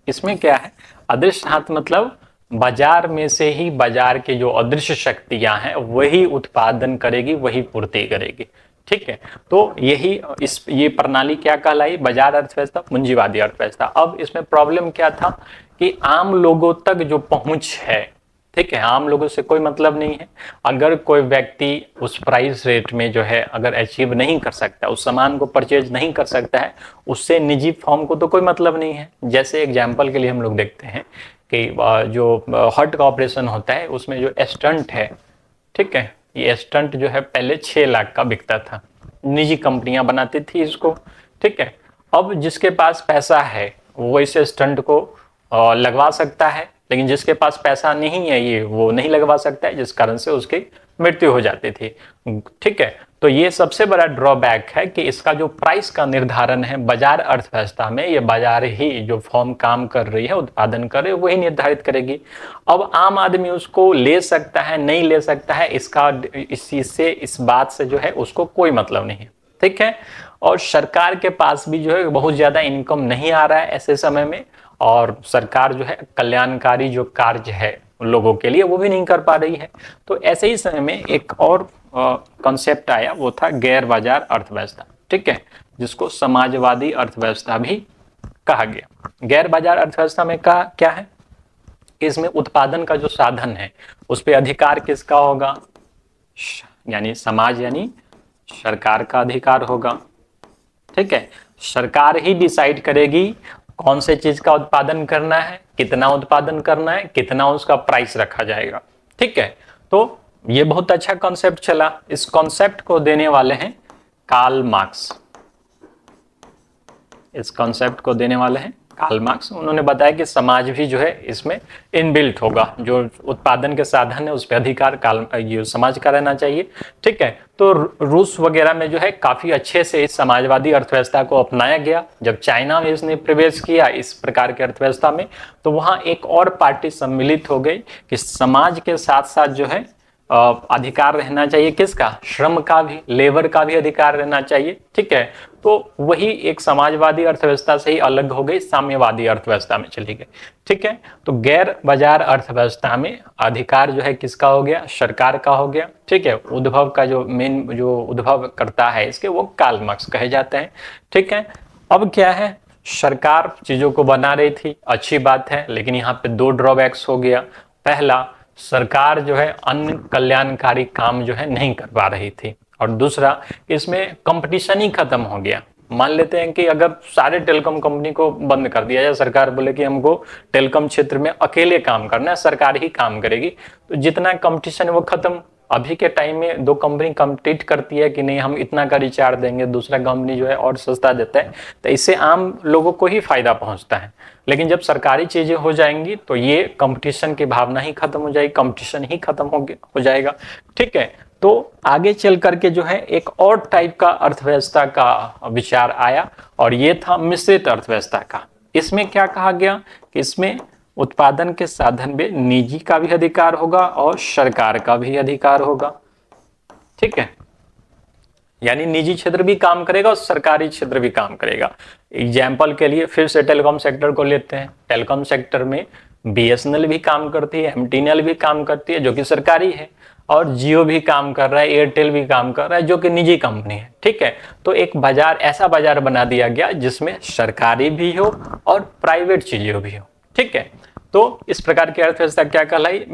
इसमें क्या है? अदृश्य हाथ मतलब बाजार में से ही बाजार के जो अदृश्य शक्तियां हैं वही उत्पादन करेगी, वही पूर्ति करेगी, ठीक है। तो यही ये प्रणाली क्या कहलाई? बाजार अर्थव्यवस्था, पूंजीवादी अर्थव्यवस्था। अब इसमें प्रॉब्लम क्या था कि आम लोगों तक जो पहुंच है, ठीक है, आम लोगों से कोई मतलब नहीं है। अगर कोई व्यक्ति उस प्राइस रेट में जो है अगर अचीव नहीं कर सकता, उस सामान को परचेज नहीं कर सकता है, उससे निजी फर्म को तो कोई मतलब नहीं है। जैसे एग्जांपल के लिए हम लोग देखते हैं कि जो हार्ट का ऑपरेशन होता है उसमें जो स्टंट है, ठीक है, ये स्टंट जो है पहले 6 लाख का बिकता था, निजी कंपनियां बनाती थी इसको, ठीक है। अब जिसके पास पैसा है वो इस स्टंट को लगवा सकता है, लेकिन जिसके पास पैसा नहीं है ये वो नहीं लगवा सकता है, जिस कारण से उसकी मृत्यु हो जाती थी, ठीक है। तो ये सबसे बड़ा ड्रॉबैक है कि इसका जो प्राइस का निर्धारण है बाजार अर्थव्यवस्था में, ये बाजार ही जो फर्म काम कर रही है, उत्पादन कर रही है, वही निर्धारित करेगी। अब आम आदमी उसको ले सकता है नहीं ले सकता है, इसका इस चीज से, इस बात से जो है उसको कोई मतलब नहीं है, ठीक है। और सरकार के पास भी जो है बहुत ज्यादा इनकम नहीं आ रहा है ऐसे समय में, और सरकार जो है कल्याणकारी जो कार्य है लोगों के लिए वो भी नहीं कर पा रही है। तो ऐसे ही समय में एक और कॉन्सेप्ट आया, वो था गैर बाजार अर्थव्यवस्था, ठीक है, जिसको समाजवादी अर्थव्यवस्था भी कहा गया। गैर बाजार अर्थव्यवस्था में क्या है कि इसमें उत्पादन का जो साधन है उस पर अधिकार किसका होगा? यानी समाज यानी सरकार का अधिकार होगा, ठीक है। सरकार ही डिसाइड करेगी कौन से चीज का उत्पादन करना है, कितना उत्पादन करना है, कितना उसका प्राइस रखा जाएगा, ठीक है। तो ये बहुत अच्छा कॉन्सेप्ट चला। इस कॉन्सेप्ट को देने वाले हैं कार्ल मार्क्स। इस कॉन्सेप्ट को देने वाले हैं कार्ल मार्क्स। उन्होंने बताया कि समाज भी जो है इसमें इनबिल्ट होगा, जो उत्पादन के साधन है उस पर अधिकार ये समाज का रहना चाहिए, ठीक है। तो रूस वगैरह में जो है काफी अच्छे से इस समाजवादी अर्थव्यवस्था को अपनाया गया। जब चाइना में इसने प्रवेश किया इस प्रकार की अर्थव्यवस्था में, तो वहां एक और पार्टी सम्मिलित हो गई कि समाज के साथ साथ जो है अधिकार रहना चाहिए किसका? श्रम का भी, लेबर का भी अधिकार रहना चाहिए, ठीक है। तो वही एक समाजवादी अर्थव्यवस्था से ही अलग हो गई, साम्यवादी अर्थव्यवस्था में चली गई, ठीक है। तो गैर बाजार अर्थव्यवस्था में अधिकार जो है किसका हो गया? सरकार का हो गया, ठीक है। उद्भव का जो मेन जो उद्भव करता है इसके, वो कार्ल मार्क्स कहे जाते हैं, ठीक है। अब क्या है, सरकार चीजों को बना रही थी, अच्छी बात है, लेकिन यहाँ पे 2 ड्रॉबैक्स हो गया। पहला, सरकार जो है अन्य कल्याणकारी काम जो है नहीं कर पा रही थी, और दूसरा इसमें कंपटीशन ही खत्म हो गया। मान लेते हैं कि अगर सारे टेलीकॉम कंपनी को बंद कर दिया जाए, सरकार बोले कि हमको टेलीकॉम क्षेत्र में अकेले काम करना है, सरकार ही काम करेगी, तो जितना कंपटीशन है वो खत्म अभी के टाइम में दो कंपनी कम्पीट करती है कि नहीं हम इतना का रिचार्ज देंगे, दूसरा कंपनी जो है और सस्ता देता है, तो इससे आम लोगों को ही फायदा पहुंचता है। लेकिन जब सरकारी चीजें हो जाएंगी तो ये कंपटीशन की भावना ही खत्म हो जाएगी, कंपटीशन ही खत्म हो जाएगा। ठीक है, तो आगे चल करके जो है एक और टाइप का अर्थव्यवस्था का विचार आया और ये था मिश्रित अर्थव्यवस्था का। इसमें क्या कहा गया कि इसमें उत्पादन के साधन में निजी का भी अधिकार होगा और सरकार का भी अधिकार होगा। ठीक है, यानी निजी क्षेत्र भी काम करेगा और सरकारी क्षेत्र भी काम करेगा। एग्जाम्पल के लिए फिर से टेलीकॉम सेक्टर को लेते हैं। टेलीकॉम सेक्टर में बीएसएनएल भी काम करती है, एमटीएनएल भी काम करती है जो कि सरकारी है, और जियो भी काम कर रहा है, एयरटेल भी काम कर रहा है जो कि निजी कंपनी है। ठीक है, तो एक बाजार, ऐसा बाजार बना दिया गया जिसमें सरकारी भी हो और प्राइवेट चीजें भी हो। ठीक है, तो इस प्रकार की अर्थव्यवस्था क्या कहलाई?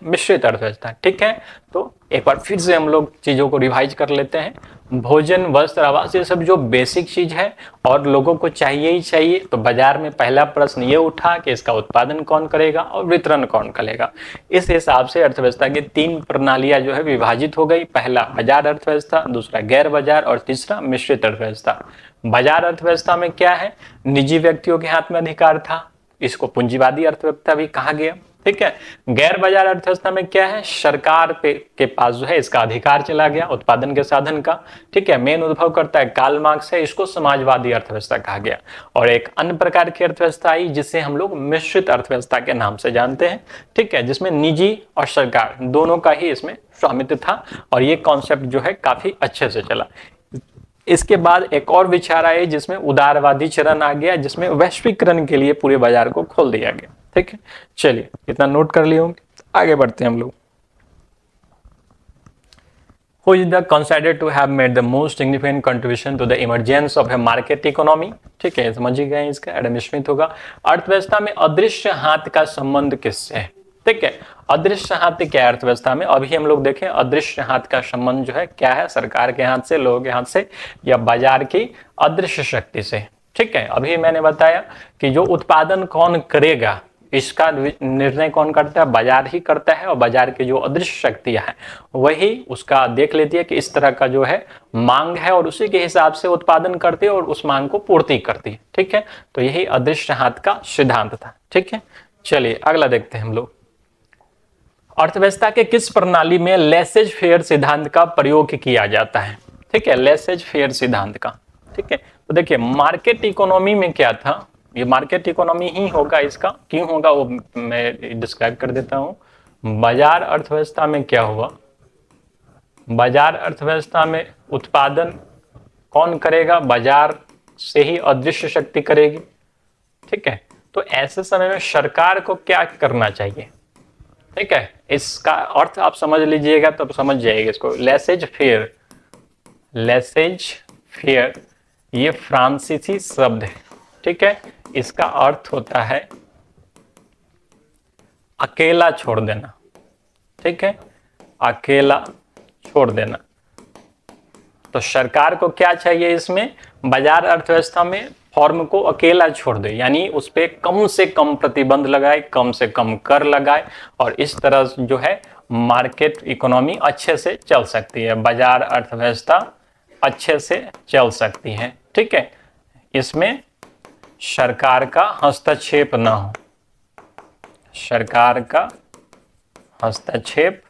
मिश्रित अर्थव्यवस्था। ठीक है, तो एक बार फिर से हम लोग चीजों को रिवाइज कर लेते हैं। भोजन, वस्त्र, आवास, ये सब जो बेसिक चीज है और लोगों को चाहिए ही चाहिए, तो बाजार में पहला प्रश्न ये उठा कि इसका उत्पादन कौन करेगा और वितरण कौन करेगा। इस हिसाब से अर्थव्यवस्था की तीन प्रणालियां जो है विभाजित हो गई। पहला बाजार अर्थव्यवस्था, दूसरा गैर बाजार और तीसरा मिश्रित अर्थव्यवस्था। बाजार अर्थव्यवस्था में क्या है? निजी व्यक्तियों के हाथ में अधिकार था, इसको पूंजीवादी अर्थव्यवस्था भी कहा गया। ठीक है, गैर बाजार अर्थव्यवस्था में क्या है? सरकार के पास जो है इसका अधिकार चला गया उत्पादन के साधन का। ठीक है, मेन उद्भव करता है कार्ल मार्क्स है, इसको समाजवादी अर्थव्यवस्था कहा गया। और एक अन्य प्रकार की अर्थव्यवस्था आई जिसे हम लोग मिश्रित अर्थव्यवस्था के नाम से जानते हैं। ठीक है, जिसमें निजी और सरकार दोनों का ही इसमें स्वामित्व था और ये कॉन्सेप्ट जो है काफी अच्छे से चला। इसके बाद एक और विचार आए जिसमें उदारवादी चरण आ गया, जिसमें वैश्वीकरण के लिए पूरे बाजार को खोल दिया गया। ठीक है, चलिए इतना नोट कर लिए होंगे, आगे बढ़ते हैं हम लोग। Who is the considered to have made the most significant contribution to the emergence of a market economy? ठीक है, समझ ही गए इसका, एडम स्मिथ होगा। अर्थव्यवस्था में अदृश्य हाथ का संबंध किससे है? ठीक है, अदृश्य हाथ क्या है अर्थव्यवस्था में? अभी हम लोग देखें अदृश्य हाथ का संबंध जो है क्या है? सरकार के हाथ से, लोगों के हाथ से, या बाजार की अदृश्य शक्ति से। ठीक है, अभी मैंने बताया कि जो उत्पादन कौन करेगा इसका निर्णय कौन करता है? बाजार ही करता है, और बाजार की जो अदृश्य शक्तियां हैं वही उसका देख लेती है कि इस तरह का जो है मांग है और उसी के हिसाब से उत्पादन करती है और उस मांग को पूर्ति करती है। ठीक है, तो यही अदृश्य हाथ का सिद्धांत था। ठीक है, चलिए अगला देखते हैं हम लोग। अर्थव्यवस्था के किस प्रणाली में लेसेज फेयर सिद्धांत का प्रयोग किया जाता है? ठीक है, लेसेज फेयर सिद्धांत का। ठीक है, तो देखिए मार्केट इकोनॉमी में क्या था, ये मार्केट इकोनॉमी ही होगा, इसका क्यों होगा वो मैं डिस्क्राइब कर देता हूं। बाजार अर्थव्यवस्था में क्या हुआ? बाजार अर्थव्यवस्था में उत्पादन कौन करेगा? बाजार से ही अदृश्य शक्ति करेगी। ठीक है, तो ऐसे समय में सरकार को क्या करना चाहिए? ठीक है, इसका अर्थ आप समझ लीजिएगा तो समझ जाइएगा इसको। लेसेज फेयर, लेसेज फेयर ये फ्रांसीसी शब्द है। ठीक है, इसका अर्थ होता है अकेला छोड़ देना। ठीक है, अकेला छोड़ देना। तो सरकार को क्या चाहिए इसमें? बाजार अर्थव्यवस्था में फॉर्म को अकेला छोड़ दे, यानी उस पर कम से कम प्रतिबंध लगाए, कम से कम कर लगाए, और इस तरह जो है मार्केट इकोनॉमी अच्छे से चल सकती है, बाजार अर्थव्यवस्था अच्छे से चल सकती है। ठीक है, इसमें सरकार का हस्तक्षेप न हो, सरकार का हस्तक्षेप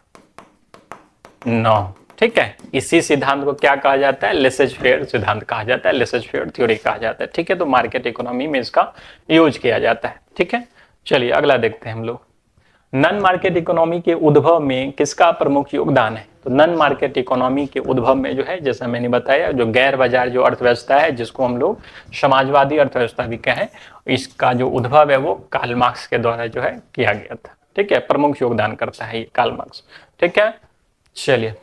न हो। ठीक है, इसी सिद्धांत को क्या कहा जाता है? लेसेज फेयर सिद्धांत कहा जाता है, लेसेज फेयर थ्योरी कहा जाता है। ठीक है, तो मार्केट इकोनॉमी में इसका यूज किया जाता है। ठीक है, चलिए अगला देखते हैं हम लोग। नॉन मार्केट इकोनॉमी के उद्भव में किसका प्रमुख योगदान है? तो नॉन मार्केट इकोनॉमी के उद्भव में जो है, जैसा मैंने बताया, जो गैर बाजार जो अर्थव्यवस्था है, जिसको हम लोग समाजवादी अर्थव्यवस्था भी कहें, इसका जो उद्भव है वो कार्ल मार्क्स के द्वारा जो है किया गया था। ठीक है, प्रमुख योगदान करता है ये कार्ल मार्क्स। ठीक है, चलिए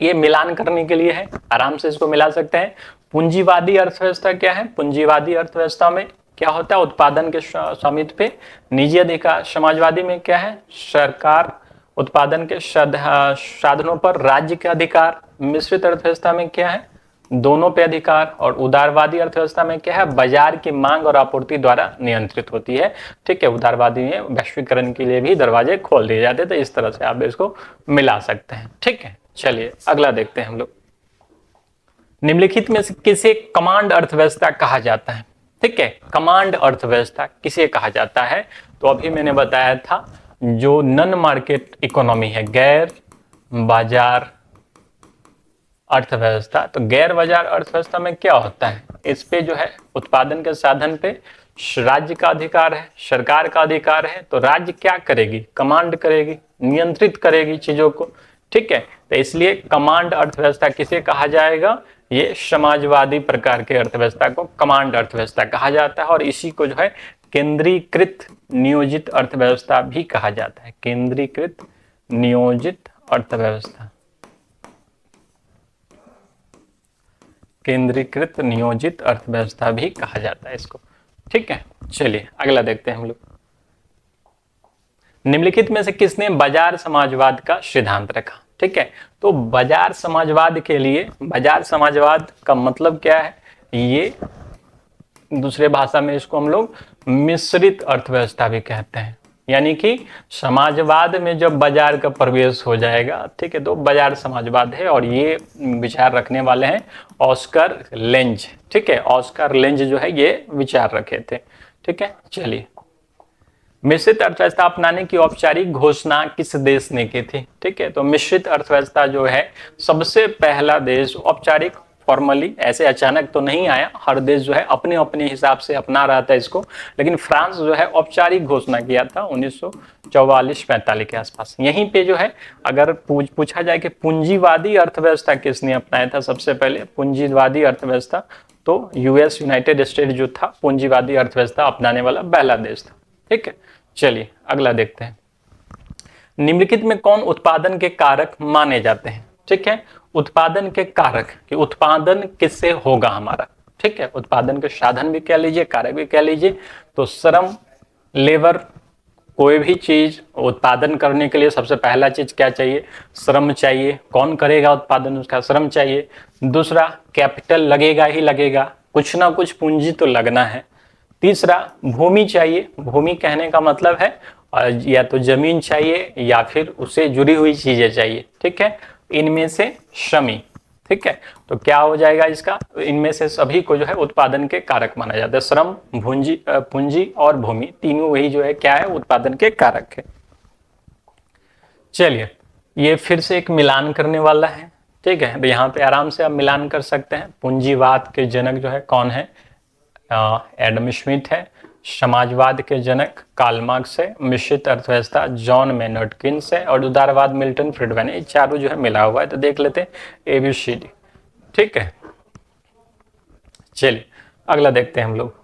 ये मिलान करने के लिए है, आराम से इसको मिला सकते हैं। पूंजीवादी अर्थव्यवस्था क्या है? पूंजीवादी अर्थव्यवस्था में क्या होता है? उत्पादन के स्वामित्व पे निजी अधिकार। समाजवादी में क्या है? सरकार उत्पादन के साधनों पर राज्य के अधिकार। मिश्रित अर्थव्यवस्था में क्या है? दोनों पे अधिकार। और उदारवादी अर्थव्यवस्था में क्या है, बाजार की मांग और आपूर्ति द्वारा नियंत्रित होती है। ठीक है, उदारवादी में वैश्वीकरण के लिए भी दरवाजे खोल दिए जाते, तो इस तरह से आप इसको मिला सकते हैं। ठीक है, चलिए अगला देखते हैं हम लोग। निम्नलिखित में से किसे कमांड अर्थव्यवस्था कहा जाता है? ठीक है, कमांड अर्थव्यवस्था किसे कहा जाता है? तो अभी मैंने बताया था, जो नॉन मार्केट इकोनॉमी है, गैर बाजार अर्थव्यवस्था। तो गैर बाजार अर्थव्यवस्था में क्या होता है, इस पे जो है उत्पादन के साधन पे राज्य का अधिकार है, सरकार का अधिकार है। तो राज्य क्या करेगी, कमांड करेगी, नियंत्रित करेगी चीजों को। ठीक है, तो इसलिए कमांड अर्थव्यवस्था किसे कहा जाएगा, ये समाजवादी प्रकार के अर्थव्यवस्था को कमांड अर्थव्यवस्था कहा जाता है। और इसी को जो है केंद्रीकृत नियोजित अर्थव्यवस्था भी कहा जाता है, केंद्रीकृत नियोजित अर्थव्यवस्था, केंद्रीकृत नियोजित अर्थव्यवस्था भी कहा जाता है इसको। ठीक है, चलिए अगला देखते हैं हम लोग। निम्नलिखित में से किसने बाजार समाजवाद का सिद्धांत रखा? ठीक है, तो बाजार समाजवाद के लिए, बाजार समाजवाद का मतलब क्या है, ये दूसरे भाषा में इसको हम लोग मिश्रित अर्थव्यवस्था भी कहते हैं। यानी कि समाजवाद में जब बाजार का प्रवेश हो जाएगा, ठीक है, तो बाजार समाजवाद है। और ये विचार रखने वाले हैं ऑस्कर लेंज। ठीक है, ऑस्कर लेंज जो है ये विचार रखे थे। ठीक है, चलिए। मिश्रित अर्थव्यवस्था अपनाने की औपचारिक घोषणा किस देश ने की थी? ठीक है, तो मिश्रित अर्थव्यवस्था जो है सबसे पहला देश औपचारिक, फॉर्मली, ऐसे अचानक तो नहीं आया, हर देश जो है अपने अपने हिसाब से अपना रहा था इसको, लेकिन फ्रांस जो है औपचारिक घोषणा किया था 1944-45 के आसपास। यहीं पे जो है अगर पूछा जाए कि पूंजीवादी अर्थव्यवस्था किसने अपनाया था सबसे पहले, पूंजीवादी अर्थव्यवस्था, तो यूएस, यूनाइटेड स्टेट जो था पूंजीवादी अर्थव्यवस्था अपनाने वाला पहला देश था। ठीक है, चलिए अगला देखते हैं। निम्नलिखित में कौन उत्पादन के कारक माने जाते हैं? ठीक है, उत्पादन के कारक, कि उत्पादन किससे होगा हमारा। ठीक है, उत्पादन के साधन भी कह लीजिए, कारक भी कह लीजिए। तो श्रम, लेबर, कोई भी चीज उत्पादन करने के लिए सबसे पहला चीज क्या चाहिए, श्रम चाहिए। कौन करेगा उत्पादन, उसका श्रम चाहिए। दूसरा, कैपिटल लगेगा ही लगेगा, कुछ ना कुछ पूंजी तो लगना है। तीसरा, भूमि चाहिए। भूमि कहने का मतलब है या तो जमीन चाहिए या फिर उससे जुड़ी हुई चीजें चाहिए। ठीक है, इनमें से श्रमी। ठीक है, तो क्या हो जाएगा इसका, इनमें से सभी को जो है उत्पादन के कारक माना जाता है। श्रम, पूंजी और भूमि, तीनों वही जो है क्या है, उत्पादन के कारक है। चलिए, ये फिर से एक मिलान करने वाला है। ठीक है, तो यहाँ पे आराम से आप मिलान कर सकते हैं। पूंजीवाद के जनक जो है कौन है, एडम स्मिथ है। समाजवाद के जनक कार्ल मार्क्स है। मिश्रित अर्थव्यवस्था जॉन मेनर्ड किन्स है। और उदारवाद मिल्टन फ्रीडमैन है। ये चारों जो है मिला हुआ है, तो देख लेते हैं ABCD। ठीक है, चलिए अगला देखते हैं हम लोग।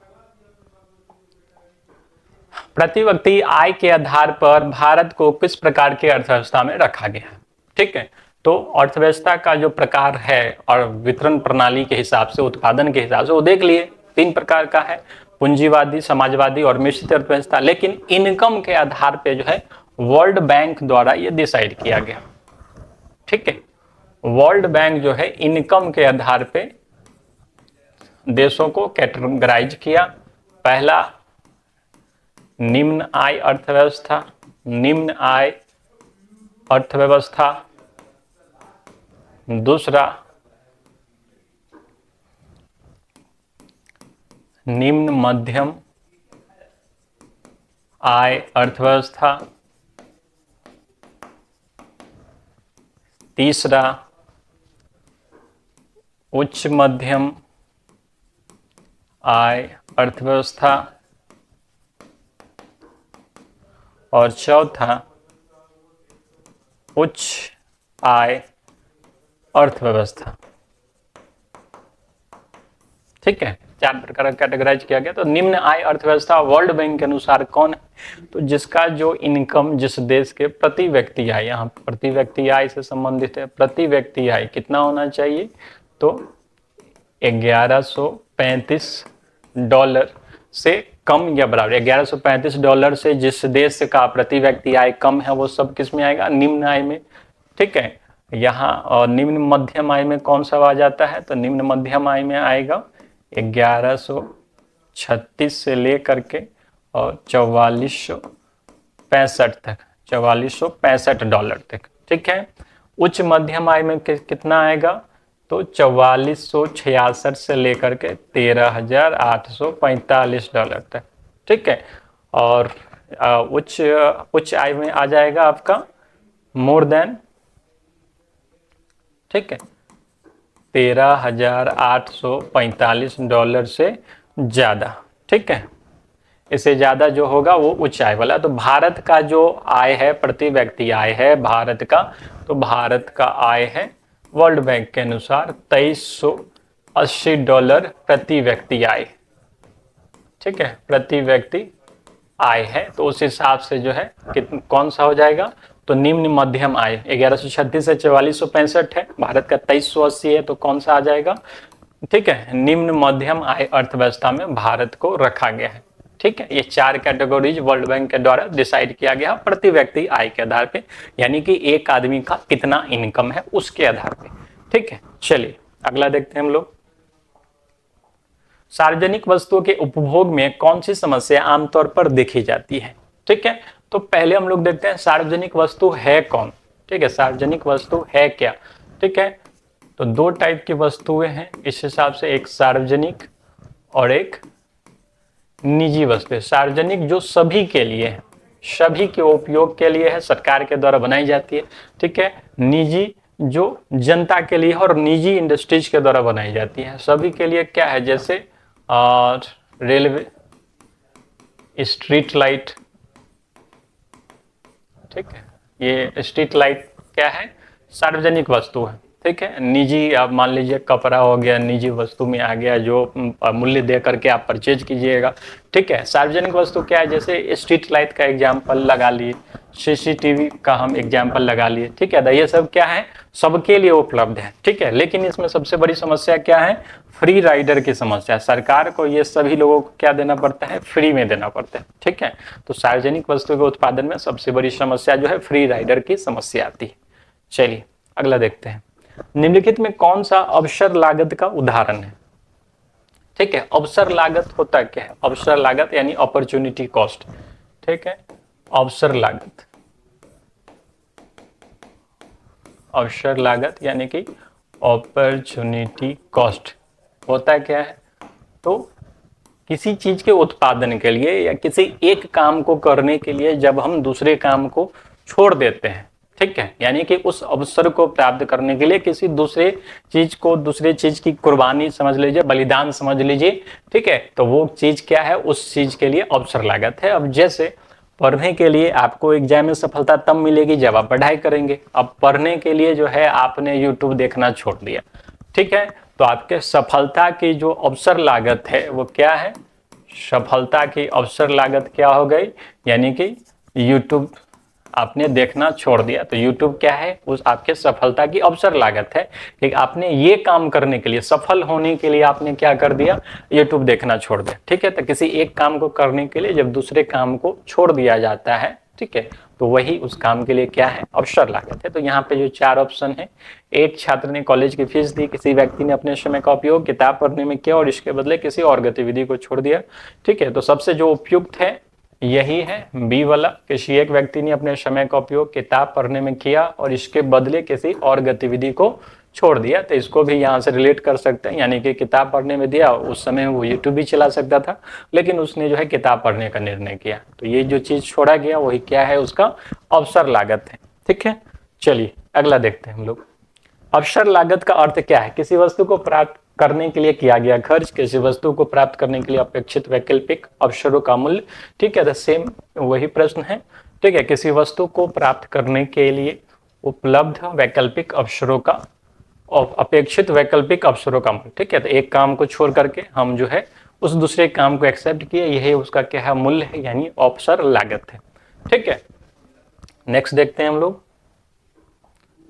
प्रति व्यक्ति आय के आधार पर भारत को किस प्रकार की अर्थव्यवस्था में रखा गया है? ठीक है, तो अर्थव्यवस्था का जो प्रकार है और वितरण प्रणाली के हिसाब से, उत्पादन के हिसाब से, वो देख लिए 3 प्रकार का है, पूंजीवादी, समाजवादी और मिश्रित अर्थव्यवस्था। लेकिन इनकम के आधार पे जो है वर्ल्ड बैंक द्वारा ये डिसाइड किया गया। ठीक है, वर्ल्ड बैंक जो है इनकम के आधार पे देशों को कैटेगराइज किया। पहला, निम्न आय अर्थव्यवस्था, निम्न आय अर्थव्यवस्था। दूसरा, निम्न मध्यम आय अर्थव्यवस्था। तीसरा, उच्च मध्यम आय अर्थव्यवस्था। और चौथा, उच्च आय अर्थव्यवस्था। ठीक है, 4 प्रकार का कैटेगराइज किया गया। तो निम्न आय अर्थव्यवस्था वर्ल्ड बैंक के अनुसार कौन है, तो जिसका जो इनकम, जिस देश के प्रति व्यक्ति आय, यहाँ प्रति व्यक्ति आय से संबंधित है, प्रति व्यक्ति आय कितना होना चाहिए, तो $1135 से कम या बराबर। $1135 से जिस देश का प्रति व्यक्ति आय कम है वो सब किस में आएगा, निम्न आय में। ठीक है, यहाँ और निम्न मध्यम आय में कौन सा आ जाता है, तो निम्न मध्यम आय में आएगा 1136 से लेकर के और 4465 तक, $4465 तक। ठीक है। उच्च मध्यम आय में कितना आएगा, तो 4466 से लेकर के $13,845 तक। ठीक है। और उच्च आय में आ जाएगा आपका मोर देन, ठीक है, $13,845 से ज़्यादा। ठीक है। इससे ज़्यादा जो होगा वो उच्च आय वाला। तो भारत का जो आय है, प्रति व्यक्ति आय है भारत का, तो भारत का आय है वर्ल्ड बैंक के अनुसार $2380 प्रति व्यक्ति आय। ठीक है, प्रति व्यक्ति आय है। तो उस हिसाब से जो है कौन सा हो जाएगा, तो निम्न मध्यम आय 1136 से 4465 है, भारत का 2380 है, तो कौन सा आ जाएगा। ठीक है, निम्न मध्यम आय अर्थव्यवस्था में भारत को रखा गया है। ठीक है, ये 4 कैटेगरीज वर्ल्ड बैंक के द्वारा डिसाइड किया गया प्रति व्यक्ति आय के आधार पे, यानी कि एक आदमी का कितना इनकम है उसके आधार पे। ठीक है, चलिए अगला देखते हैं हम लोग। सार्वजनिक वस्तुओं के उपभोग में कौन सी समस्या आमतौर पर देखी जाती है। ठीक है, तो पहले हम लोग देखते हैं सार्वजनिक वस्तु है कौन। ठीक है, सार्वजनिक वस्तु है क्या। ठीक है, तो 2 टाइप की वस्तुएं हैं इस हिसाब से, एक सार्वजनिक और एक निजी वस्तु। सार्वजनिक जो सभी के लिए है, सभी के उपयोग के लिए है, सरकार के द्वारा बनाई जाती है। ठीक है, निजी जो जनता के लिए और निजी इंडस्ट्रीज के द्वारा बनाई जाती है। सभी के लिए क्या है, जैसे रेलवे, स्ट्रीट लाइट। ठीक है, ये स्ट्रीट लाइट क्या है, सार्वजनिक वस्तु है। ठीक है, निजी आप मान लीजिए कपड़ा हो गया, निजी वस्तु में आ गया, जो मूल्य दे करके आप परचेज कीजिएगा। ठीक है, सार्वजनिक वस्तु क्या है, जैसे स्ट्रीट लाइट का एग्जाम्पल लगा लिए, सीसीटीवी का हम एग्जाम्पल लगा लिए। ठीक है, तो ये सब क्या है, सबके लिए उपलब्ध है। ठीक है, लेकिन इसमें सबसे बड़ी समस्या क्या है, फ्री राइडर की समस्या। सरकार को ये सभी लोगों को क्या देना पड़ता है, फ्री में देना पड़ता है। ठीक है, तो सार्वजनिक वस्तु के उत्पादन में सबसे बड़ी समस्या जो है फ्री राइडर की समस्या आती है। चलिए अगला देखते हैं। निम्नलिखित में कौन सा अवसर लागत का उदाहरण है। ठीक है, अवसर लागत होता क्या है, अवसर लागत यानी अपॉर्चुनिटी कॉस्ट। ठीक है, अवसर लागत, अवसर लागत यानी कि अपॉर्चुनिटी कॉस्ट होता क्या है, तो किसी चीज के उत्पादन के लिए या किसी एक काम को करने के लिए जब हम दूसरे काम को छोड़ देते हैं। ठीक है, यानी कि उस अवसर को प्राप्त करने के लिए किसी दूसरे चीज की कुर्बानी समझ लीजिए, बलिदान समझ लीजिए। ठीक है, तो वो चीज क्या है, उस चीज के लिए अवसर लागत है। अब जैसे पढ़ने के लिए आपको एग्जाम में सफलता तब मिलेगी जब आप पढ़ाई करेंगे। अब पढ़ने के लिए जो है आपने यूट्यूब देखना छोड़ दिया। ठीक है, तो आपके सफलता की जो अवसर लागत है वो क्या है, सफलता की अवसर लागत क्या हो गई, यानी कि यूट्यूब आपने देखना छोड़ दिया। तो YouTube क्या है, उस आपके सफलता की अवसर लागत है कि आपने ये काम करने के लिए, सफल होने के लिए आपने क्या कर दिया, YouTube देखना छोड़ दिया। ठीक है, तो किसी एक काम को करने के लिए जब दूसरे काम को छोड़ दिया जाता है, ठीक है, तो वही उस काम के लिए क्या है, अवसर लागत है। तो यहाँ पे जो 4 ऑप्शन है, एक छात्र ने कॉलेज की फीस दी, किसी व्यक्ति ने अपने समय का उपयोग किताब पढ़ने में किया और इसके बदले किसी और गतिविधि को छोड़ दिया। ठीक है, तो सबसे जो उपयुक्त है यही है बी वाला, किसी एक व्यक्ति ने अपने समय का उपयोग किताब पढ़ने में किया और इसके बदले किसी और गतिविधि को छोड़ दिया। तो इसको भी यहाँ से रिलेट कर सकते हैं, यानी कि किताब पढ़ने में दिया, उस समय वो यूट्यूब भी चला सकता था, लेकिन उसने जो है किताब पढ़ने का निर्णय किया। तो ये जो चीज छोड़ा गया वही क्या है, उसका अवसर लागत है। ठीक है, चलिए अगला देखते हैं हम लोग। अवसर लागत का अर्थ क्या है, किसी वस्तु को प्राप्त करने के लिए किया गया खर्च, किसी वस्तु को प्राप्त करने के लिए अपेक्षित वैकल्पिक अवसरों का मूल्य। ठीक है, तो सेम वही प्रश्न है। ठीक है, किसी वस्तु को प्राप्त करने के लिए उपलब्ध वैकल्पिक अवसरों का, अपेक्षित वैकल्पिक अवसरों का मूल्य। ठीक है, तो एक काम को छोड़ करके हम जो है उस दूसरे काम को एक्सेप्ट किए, यही उसका क्या है, मूल्य है, यानी अवसर लागत है। ठीक है, नेक्स्ट देखते हैं हम लोग।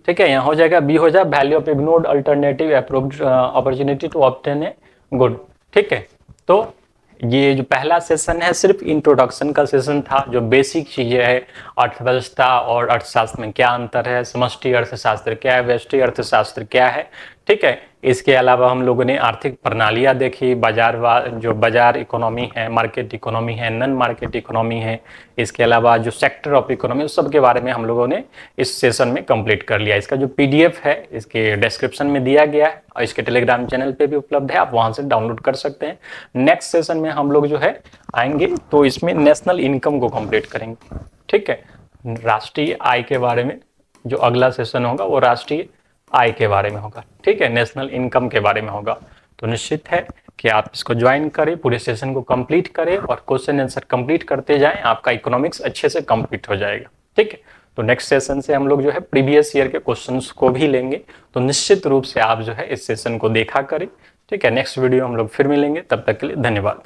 ठीक है, यहाँ हो जाएगा बी, हो जाए value of ignored alternative approved opportunity to obtain a good. ठीक है, तो ये जो पहला सेशन है सिर्फ इंट्रोडक्शन का सेशन था, जो बेसिक चीजें है अर्थव्यवस्था और अर्थशास्त्र में क्या अंतर है, समष्टि अर्थशास्त्र क्या है, व्यष्टि अर्थशास्त्र क्या है। ठीक है, इसके अलावा हम लोगों ने आर्थिक प्रणालियां देखी, जो बाजार इकोनॉमी है, मार्केट इकोनॉमी है, नॉन मार्केट इकोनॉमी है, इसके अलावा जो सेक्टर ऑफ इकोनॉमी उस सब के बारे में हम लोगों ने इस सेशन में कंप्लीट कर लिया। इसका जो पीडीएफ है इसके डिस्क्रिप्शन में दिया गया है और इसके टेलीग्राम चैनल पे भी उपलब्ध है, आप वहां से डाउनलोड कर सकते हैं। नेक्स्ट सेशन में हम लोग जो है आएंगे तो इसमें नेशनल इनकम को कंप्लीट करेंगे। ठीक है, राष्ट्रीय आय के बारे में जो अगला सेशन होगा वो राष्ट्रीय आय के बारे में होगा। ठीक है, नेशनल इनकम के बारे में होगा। तो निश्चित है कि आप इसको ज्वाइन करें, पूरे सेशन को कंप्लीट करें और क्वेश्चन आंसर कंप्लीट करते जाएं, आपका इकोनॉमिक्स अच्छे से कंप्लीट हो जाएगा। ठीक है, तो नेक्स्ट सेशन से हम लोग जो है प्रीवियस ईयर के क्वेश्चंस को भी लेंगे, तो निश्चित रूप से आप जो है इस सेशन को देखा करें। ठीक है, नेक्स्ट वीडियो हम लोग फिर मिलेंगे, तब तक के लिए धन्यवाद।